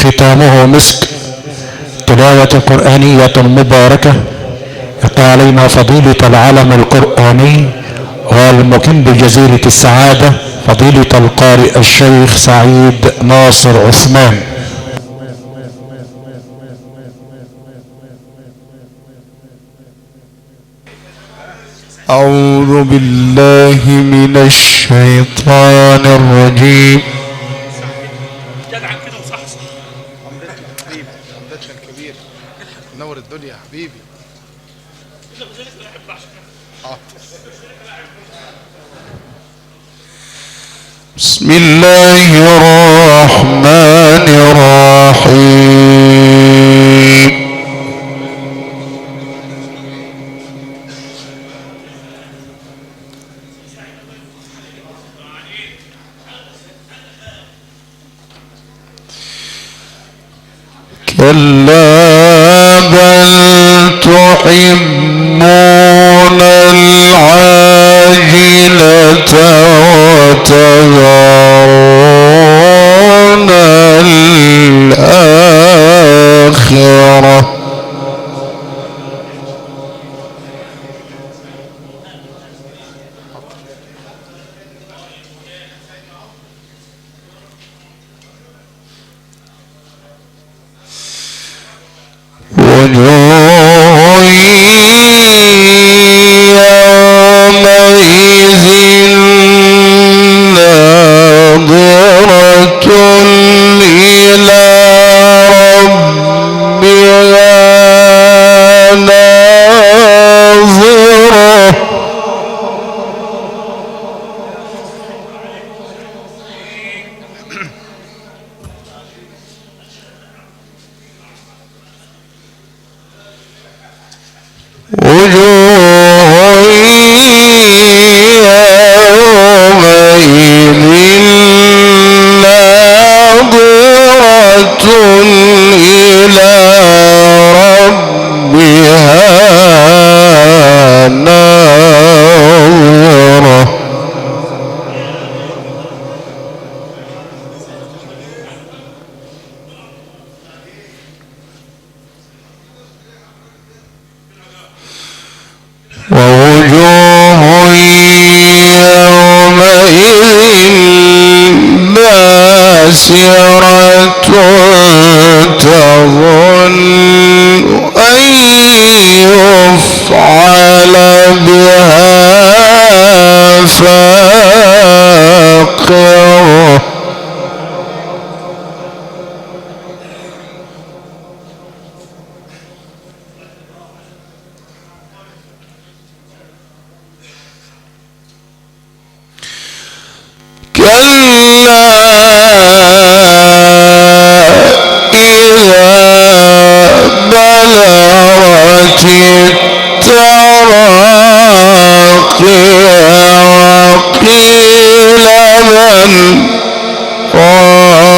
ختامه مسك. تلاوة قرآنية مباركة يقع علينا فضيلة العالم القرآني والمقيم بجزيرة السعادة فضيلة القارئ الشيخ سعيد ناصر عثمان. أعوذ بالله من الشيطان الرجيم. جدع كده وصحصح. حبيبي عمدتنا الكبير نور الدنيا يا حبيبي. بسم الله الرحمن الرحيم. كلا بل تحبون العاجلة وتذرون الآخرة وجوه يومئذ ناظرة إلى ربها ناظرة وجوه يومئذ ناظرة إلى ربها ناظرة ووجوه يومئذ باسرة تظن أن يفعل بها فاقرة كلا إذا بلغت التراقي وقيل من راق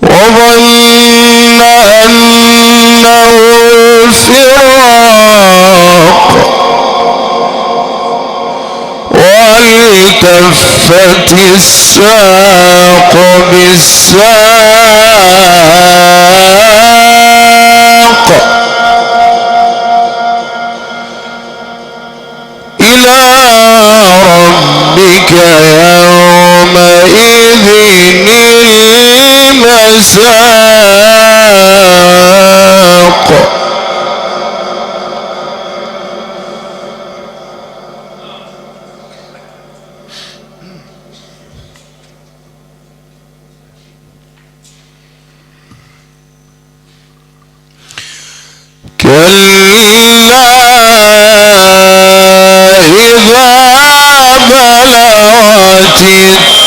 وظن أنه الفراق والتفت الساق بالساق إلى ربك يومئذ المساق كلا إذا بلغت التراقي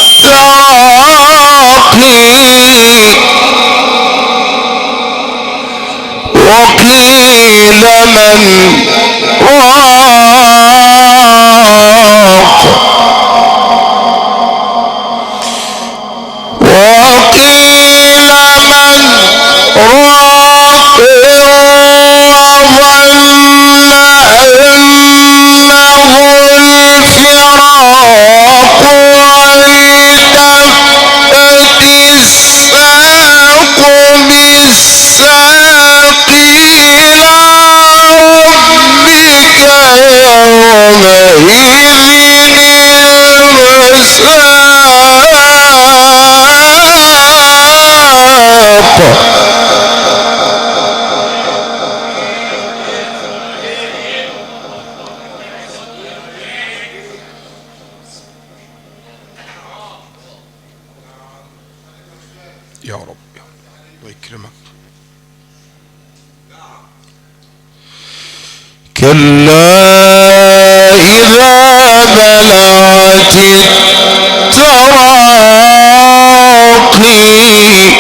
وقيل من راق وقيل من راق وظن كلا إذا بلغت التراقي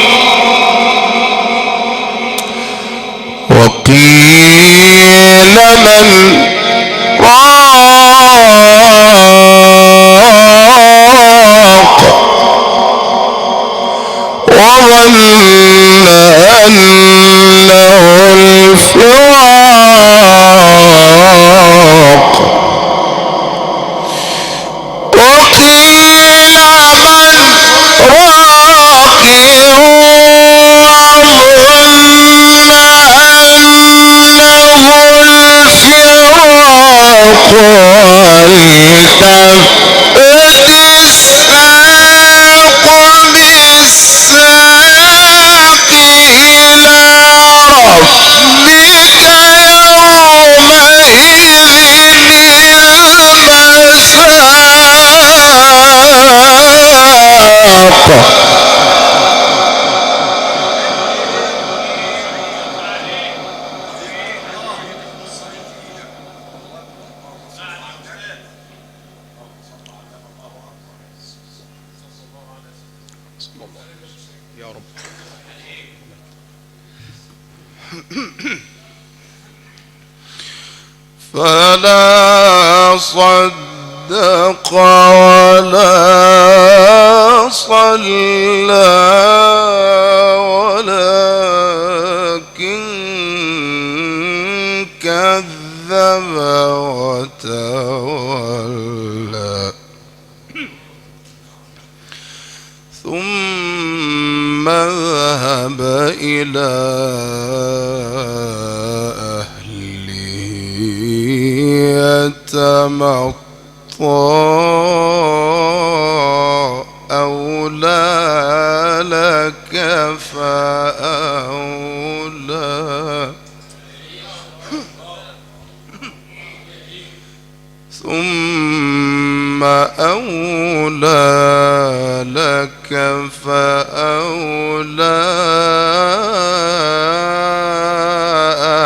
وقيل من راق وظن أنه الفراق وقيل من راق يا رب. فلا صدق ولا صلى ولكن كذب وتولى ثم ذهب إلى أهله يتمطى أولى لك فأولى ثم أولى لك فأولى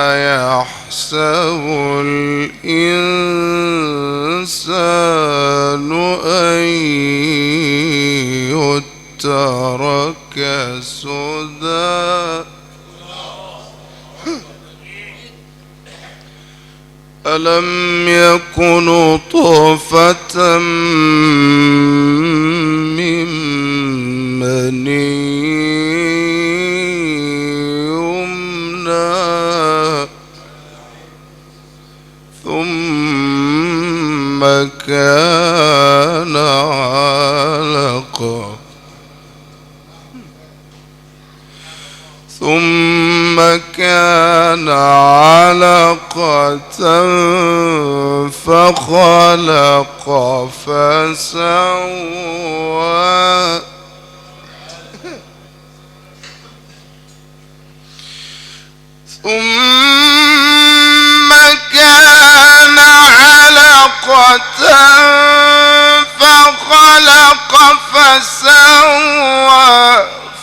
أيحسب الإنسان أن يترك سدى ألم يكن نطفة من مني يمنى ثم كان علقة فخلق فسوى ثم كان علقة فخلق فسوى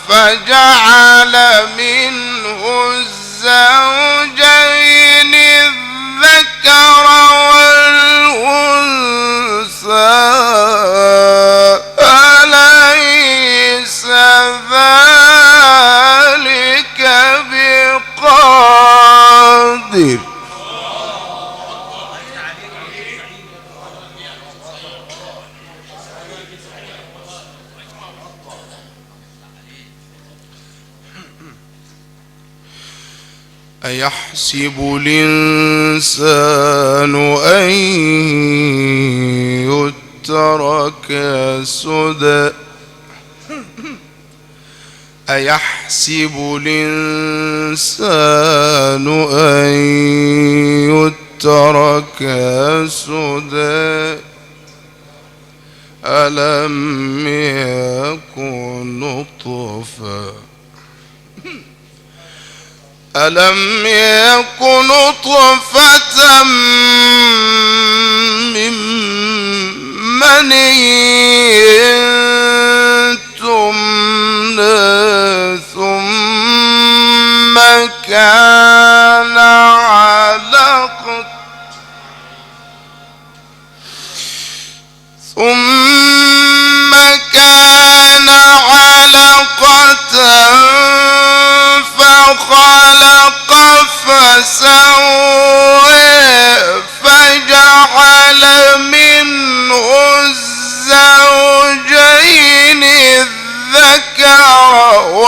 فجعل منه الزوجين الذكر والأنثى أليس ذلك بقادر أيحسب الإنسان أن يترك سدى أيحسب الإنسان أن يترك سدى ألم يكن نطفة من مني تمنى ثم كان علقة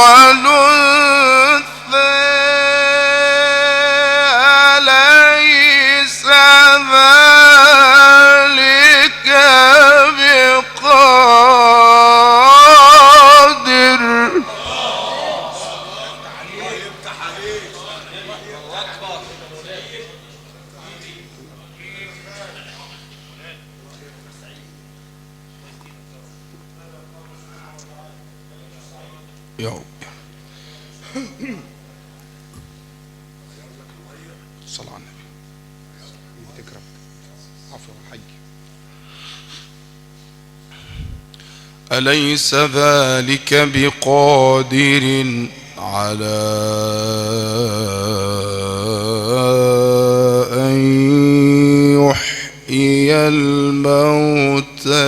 والأنثى أليس ذلك بقادر يا رب. صلى على النبي. تكرم عفوا الحج. أليس ذلك بقادر على أن يحيي الموتى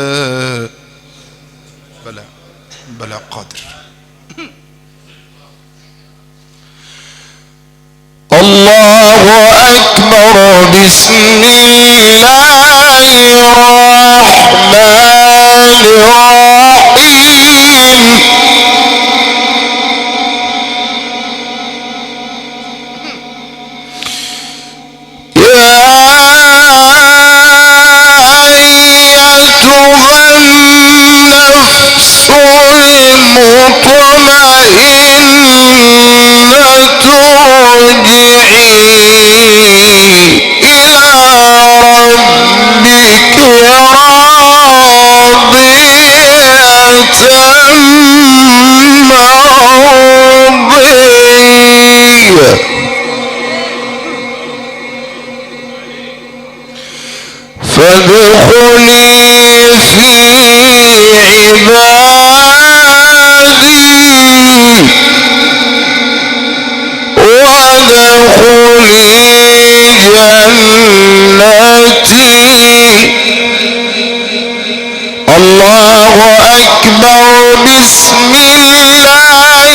بلى قادر. الله أكبر. بسم الله الرحمن الرحيم. يا أيتها النفس المطمئنة ارجعي إلى ربك راضية مرضية فادخلي في عبادي وادخلي جنتي. الله أكبر. بسم الله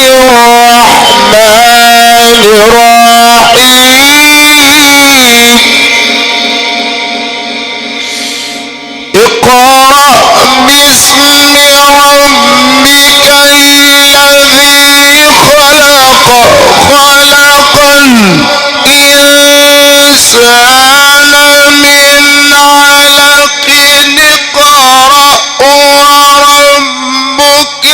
الرحمن الرحيم. اقرأ باسم ربك الذي خلق. خلق الإنسان من علق. اقرأ وربك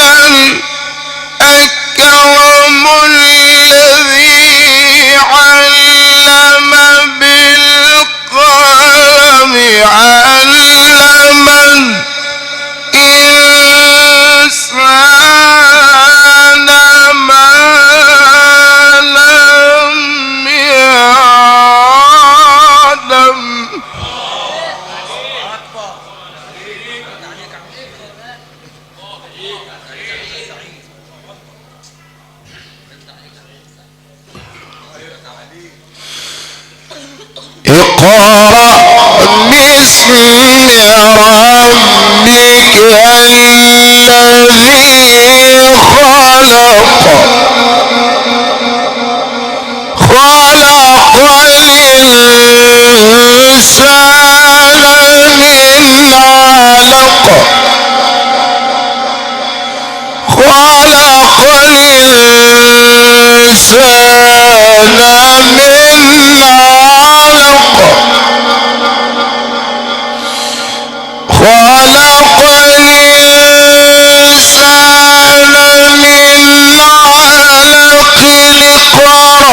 الأكرم الذي علم بالقلم. علم الإنسان ما لم يعلم. اقرأ باسم ربك الذي خلق. خلق الإنسان من علق. خلق الإنسان من علق. خلق الإنسان من علق. اقرأ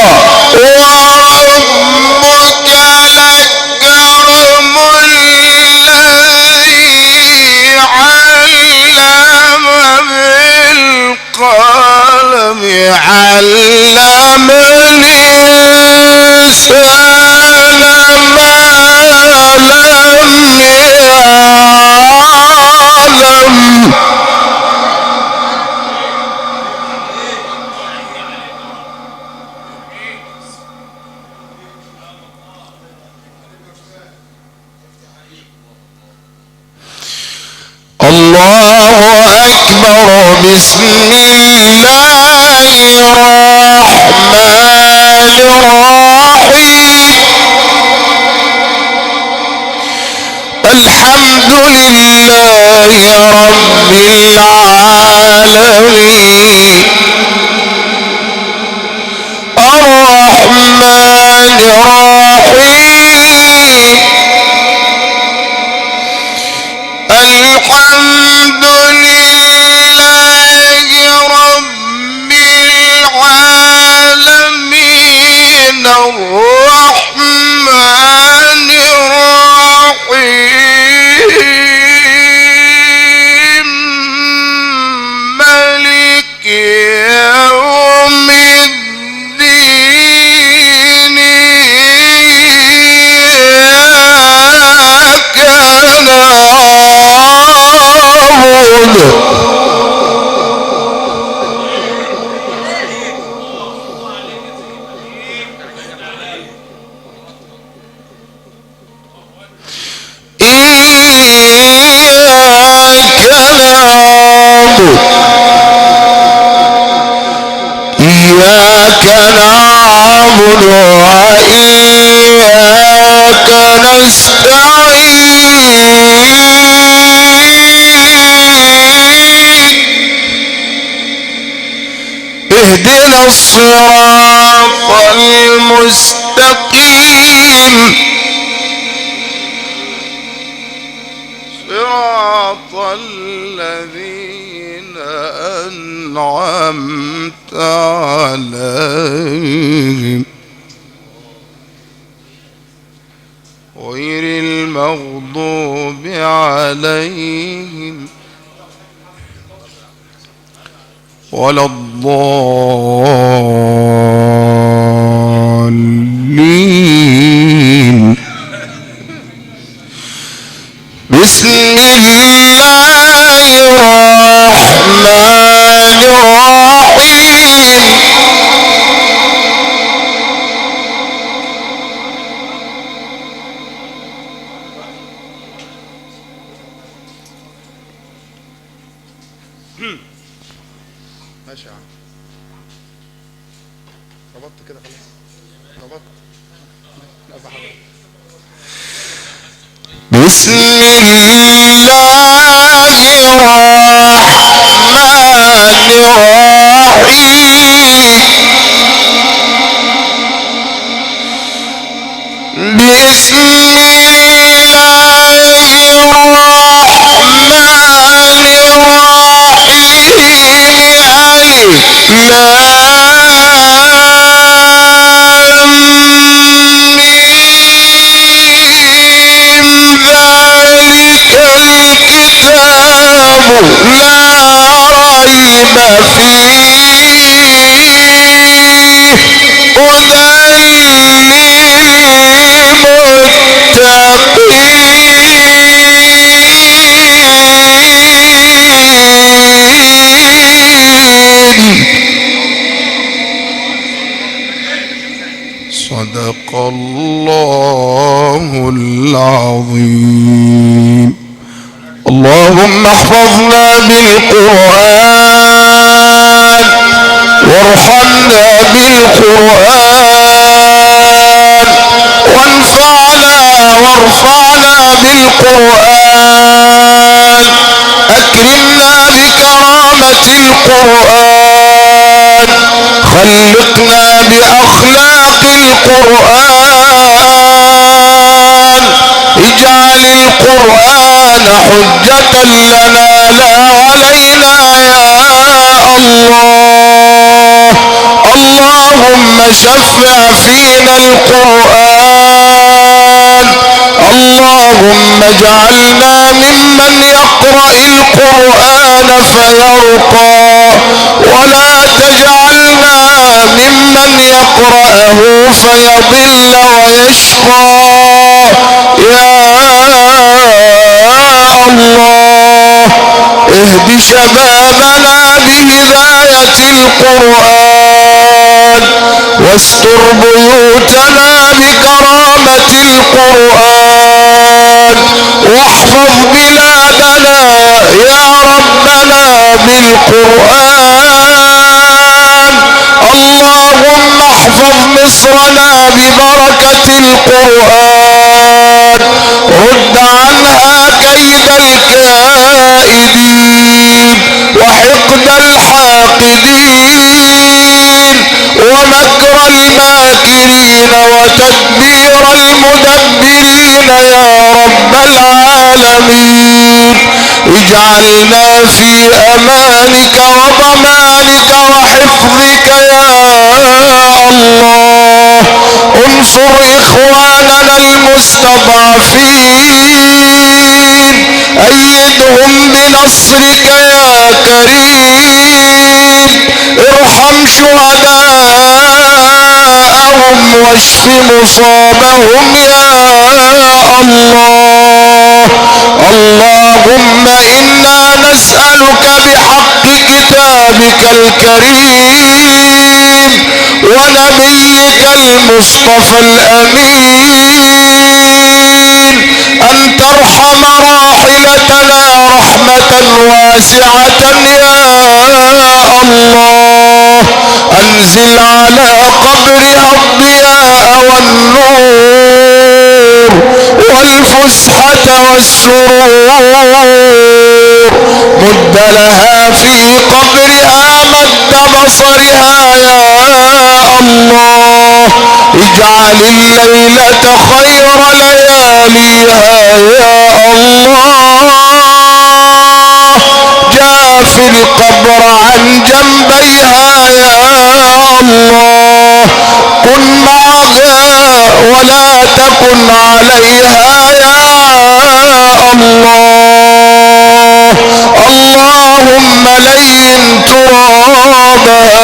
وربك الأكرم الذي علم بالقلم. علم الإنسان ما لم يعلم. الله أكبر. بسم الله الرحمن الرحيم. الحمد لله رب العالمين الحمد لله رب العالمين الرحمن الرحيم مالك يوم الدين إياك نعبد إياك نعبد وإياك نستعين اهدنا الصراط المستقيم صراط الذين أنعمت عليهم غير المغضوب عليهم ولا الضالين. بسم الله الرحمن الرحيم ماشي يا عم. ربطت كده خلاص. ربطت. لا بحاول. بسم الله الرحمن الرحيم بسم الله الرحمن الرحيم ألف لام ذلك الكتاب لا ريب فيه هدى للمتقين. صدق الله العظيم. اللهم احفظنا بالقرآن وارحمنا بالقرآن وارفعنا بالقرآن أكرمنا بكرامة القرآن خلقنا بأخلاق القرآن اجعل القرآن حجة لنا لا علينا يا الله. اللهم شفع فينا القرآن. اللهم اجعلنا ممن يقرأ القرآن فيرقى ولا تجعلنا ممن يقرأه فيضل ويشقى يا الله. اهد شبابنا بهداية القرآن واستر بيوتنا بكرامة القرآن واحفظ بلادنا يا ربنا بالقرآن. اللهم احفظ مصرنا ببركة القرآن رد عنها كيد الكائدين وحقد الحاقدين ومكر الماكرين وتدبير المدبرين يا رب العالمين. اجعلنا في امانك وضمانك وحفظك يا الله. انصر اخواننا المستضعفين، ايدهم بنصرك يا كريم. ارحم شهداءهم واشف مصابهم يا الله. اللهم انا نسألك بحق كتابك الكريم ونبيك المصطفى الامين ان ترحم راحلتنا رحمة واسعة يا الله. انزل على قبرها الضياء والنور والفسحة والسرور. مد لها في قبرها مد بصرها يا الله. اجعل الليلة خير لياليها يا الله. جاف القبر عن جنبيها يا الله. كن معها ولا تكن عليها يا الله. اللهم لين ترابها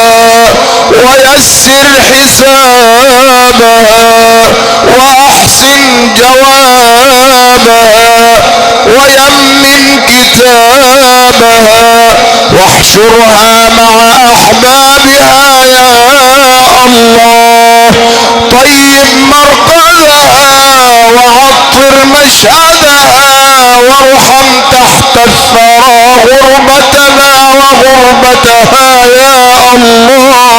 ويسر حسابها واحسن جوابها ويمن كتابها واحشرها مع احبابها يا الله. طيب مرقدها وعطر مشهدها وارحم تحت الثرى غربتنا وغربتها يا الله.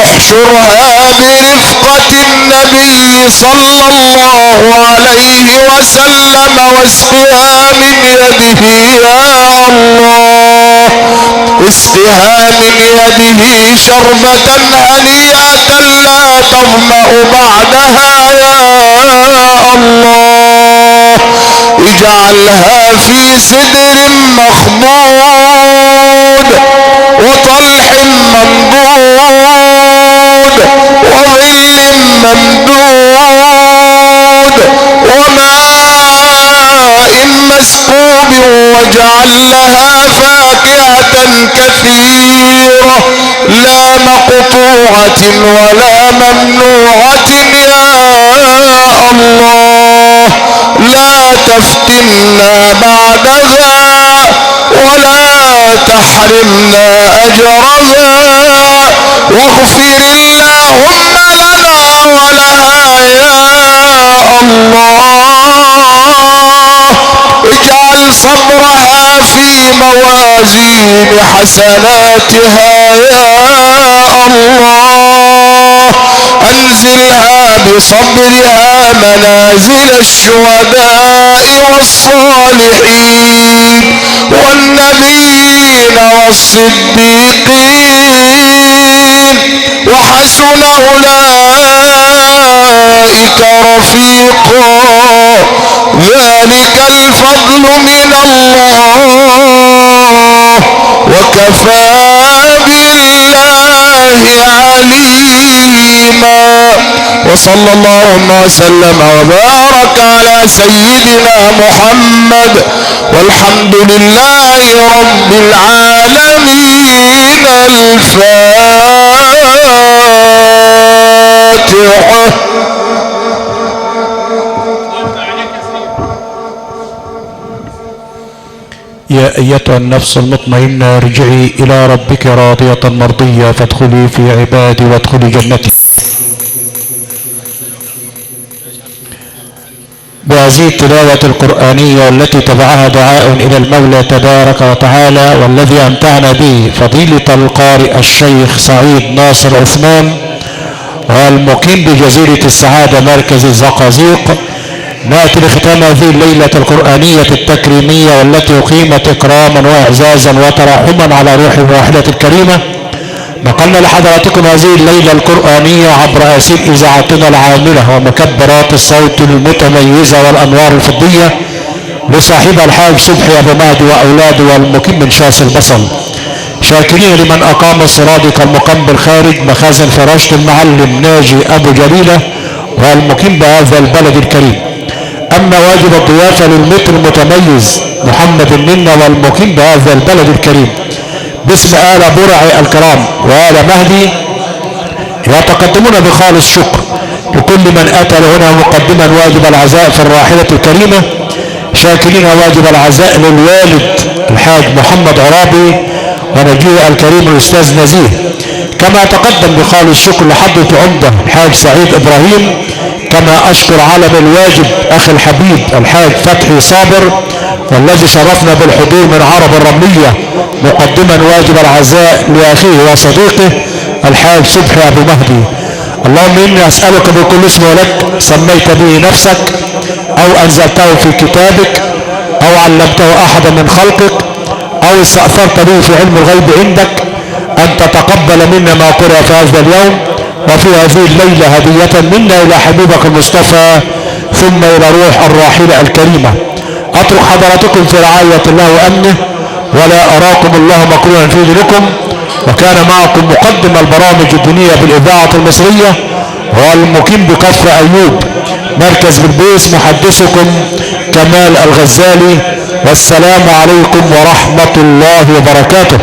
احشرها برفقة النبي صلى الله عليه وسلم واسقها من يده يا الله. اسقها من يده شربة هنيئة لا تظمأ بعدها يا الله. اجعلها في سدر مخضود وطلح منضود وظل ممدود وماء مسكوب. واجعل لها فاكهة كثيرة لا مقطوعة ولا ممنوعة يا الله. لا تفتنا بعدها ولا تحرمنا اجرها. واغفر اللهم لنا ولها يا الله. اجعل صبرها في موازين حسناتها يا الله. انزلها بصبرها منازل الشهداء والصالحين والنبيين والصديقين وحسن اولئك رفيقا. ذلك الفضل من الله وكفى بالله عليما. وصلى اللهم وسلم وبارك على سيدنا محمد والحمد لله رب العالمين. الفاتحة. يا أيتها النفس المطمئنة ارجعي إلى ربك راضية مرضية فادخلي في عبادي وادخلي جنتي. بهذه التلاوة القرآنية التي تبعها دعاء إلى المولى تبارك وتعالى والذي أمتعنا به فضيلة القارئ الشيخ سعيد ناصر عثمان والمقيم بجزيرة السعادة مركز الزقازيق، نأتي لختام هذه الليلة القرآنية التكريمية والتي أقيمت إكراما وإعزازا وترحما على روح الراحلة الكريمة نقلنا لحضراتكم هذه الليلة القرآنية عبر آسير إذاعتنا العاملة ومكبرات الصوت المتميزة والأنوار الفضية لصاحبها الحاج صبحي أبو مهدي وأولاده والمقيم من شاص البصل، شاكرين لمن أقام الصرادق المقام بالخارج مخازن فراشة المعلم ناجي أبو جليلة والمقيم بهذا البلد الكريم. أما واجب الضيافة للمتر المتميز محمد الننا والمقيم بهذا البلد الكريم باسم آل برع الكرام وآل مهدي، يتقدمون بخالص شكر لكل من أتى لهنا مقدما واجب العزاء في الراحلة الكريمة، شاكرين واجب العزاء للوالد الحاج محمد عرابي ونجيه الكريم الأستاذ نزيه، كما تقدم بخالص شكر لحضرة عمدة الحاج سعيد إبراهيم، كما أشكر علم الواجب أخي الحبيب الحاج فتحي صابر والذي شرفنا بالحضور من عرب الرملية مقدما واجب العزاء لأخيه وصديقه الحاج صبحي أبو مهدي. اللهم إني أسألك بكل اسم لك سميت به نفسك أو أنزلته في كتابك أو علمته أحدا من خلقك أو استأثرت به في علم الغيب عندك أن تتقبل منا ما قرأ في هذا اليوم وفي هذه الليلة هدية منا إلى حبيبك المصطفى ثم إلى روح الراحلة الكريمة. أترك حضراتكم في رعاية الله وأمنه ولا أراكم الله مكروها في دينكم، وكان معكم مقدم البرامج الدينية بالإذاعة المصرية والمقيم بكفر أيوب مركز بلبيس محدثكم كمال الغزالي، والسلام عليكم ورحمة الله وبركاته.